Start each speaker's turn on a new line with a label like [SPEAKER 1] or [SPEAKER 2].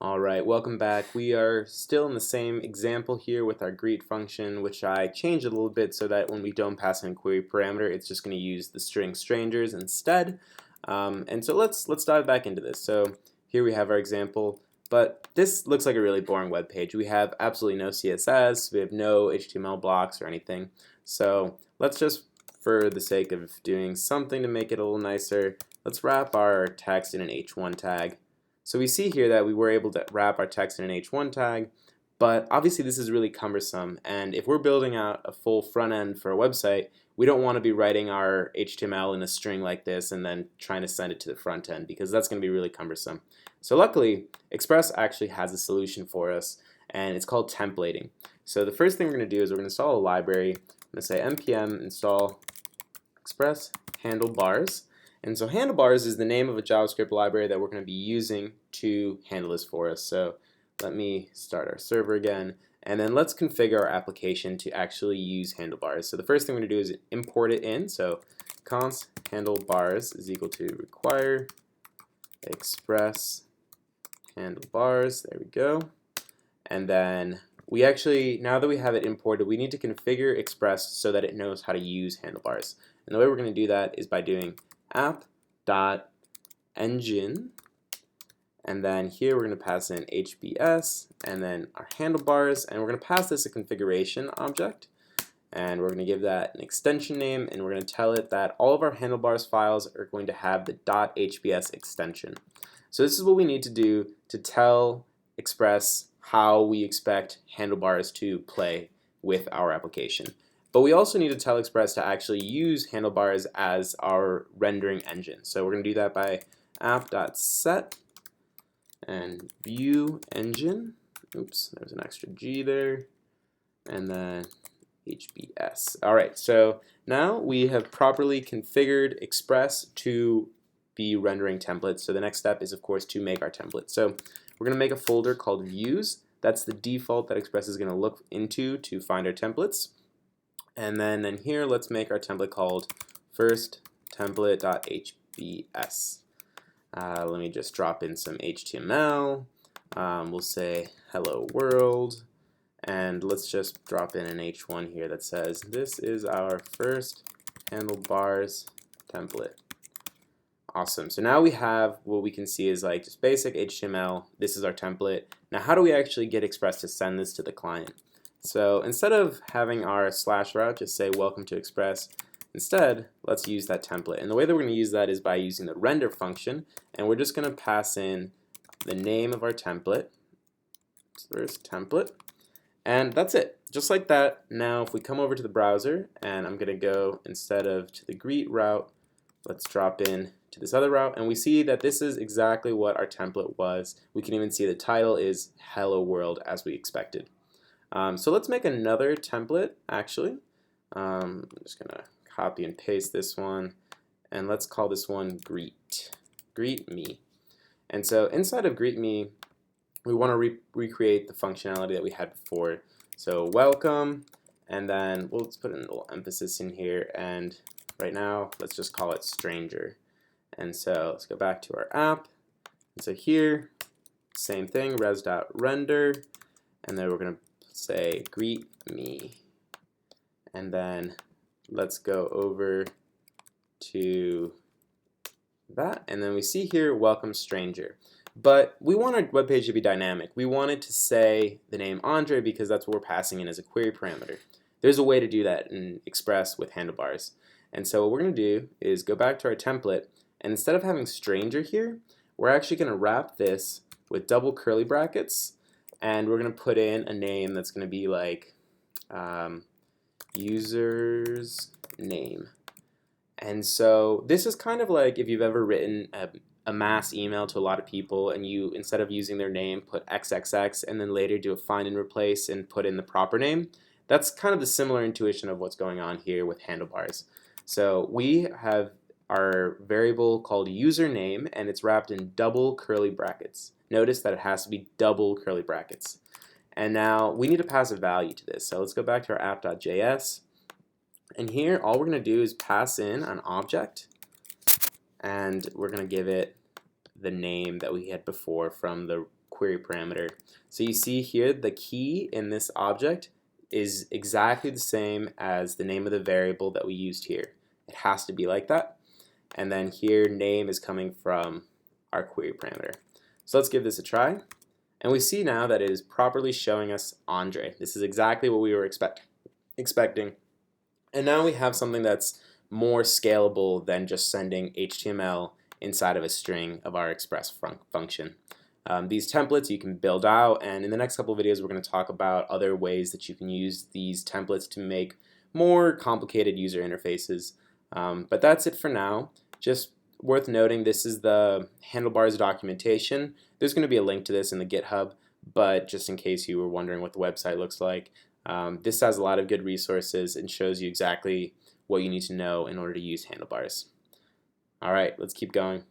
[SPEAKER 1] Alright, welcome back. We are still in the same example here with our greet function, which I changed a little bit so that when we don't pass in a query parameter, it's just going to use the string strangers instead. And so let's dive back into this. So here we have our example, but this looks like a really boring web page. We have absolutely no CSS, we have no HTML blocks or anything. So let's just, for the sake of doing something to make it a little nicer, let's wrap our text in an h1 tag. So we see here that we were able to wrap our text in an h1 tag, but obviously this is really cumbersome, and if we're building out a full front end for a website, we don't want to be writing our HTML in a string like this and then trying to send it to the front end, because that's going to be really cumbersome. So luckily, Express actually has a solution for us, and it's called templating. So the first thing we're going to do is we're going to install a library. I'm going to say npm install Express Handlebars. And so Handlebars is the name of a JavaScript library that we're going to be using to handle this for us. So let me start our server again, and then let's configure our application to actually use Handlebars. So the first thing we're going to do is import it in. So const handlebars is equal to require express handlebars. There we go. And then we actually, now that we have it imported, we need to configure Express so that it knows how to use Handlebars. And the way we're going to do that is by doing app.engine, and then here we're going to pass in HBS and then our handlebars, and we're going to pass this a configuration object, and we're going to give that an extension name, and we're going to tell it that all of our handlebars files are going to have the .hbs extension. So this is what we need to do to tell Express how we expect handlebars to play with our application. But we also need to tell Express to actually use Handlebars as our rendering engine. So we're going to do that by app.set and view engine. Oops, there's an extra G there. And then HBS. Alright, so now we have properly configured Express to be rendering templates. So the next step is, of course, to make our template. So we're going to make a folder called views. That's the default that Express is going to look into to find our templates. And then in here, let's make our template called first template.hbs. Let me just drop in some HTML. We'll say hello world, and let's just drop in an h1 here that says this is our first handlebars template. Awesome. So now we have what we can see is like just basic HTML. This is our template. Now how do we actually get Express to send this to the client? So instead of having our slash route just say welcome to Express, instead let's use that template. And the way that we're going to use that is by using the render function, and we're just going to pass in the name of our template, first template, and that's it. Just like that. Now if we come over to the browser, and I'm going to go, instead of to the greet route, let's drop in to this other route, and we see that this is exactly what our template was. We can even see the title is hello world as we expected. So let's make another template actually. I'm just gonna copy and paste this one, and let's call this one greet me. And so inside of greet me, we want to recreate the functionality that we had before. So welcome, and then we'll put a little emphasis in here, and right now let's just call it stranger. And so let's go back to our app, and so here same thing, res.render, and then we're gonna say greet me, and then let's go over to that, and then we see here welcome stranger. But we want our web page to be dynamic. We want it to say the name Andre because that's what we're passing in as a query parameter. There's a way to do that in Express with Handlebars. And so what we're going to do is go back to our template, and instead of having stranger here, we're actually going to wrap this with double curly brackets, and we're going to put in a name that's going to be like user's name. And so this is kind of like if you've ever written a mass email to a lot of people, and you, instead of using their name, put XXX, and then later do a find and replace and put in the proper name. That's kind of the similar intuition of what's going on here with Handlebars. So we have our variable called username, and it's wrapped in double curly brackets. Notice that it has to be double curly brackets. And now we need to pass a value to this. So let's go back to our app.js. And here all we're going to do is pass in an object, and we're going to give it the name that we had before from the query parameter. So you see here the key in this object is exactly the same as the name of the variable that we used here. It has to be like that. And then here name is coming from our query parameter. So let's give this a try. And we see now that it is properly showing us Andre. This is exactly what we were expecting. And now we have something that's more scalable than just sending HTML inside of a string of our express function. These templates you can build out, and in the next couple of videos we're going to talk about other ways that you can use these templates to make more complicated user interfaces. But that's it for now. Just worth noting, this is the Handlebars documentation. There's going to be a link to this in the GitHub, but just in case you were wondering what the website looks like, this has a lot of good resources and shows you exactly what you need to know in order to use Handlebars. Alright, let's keep going.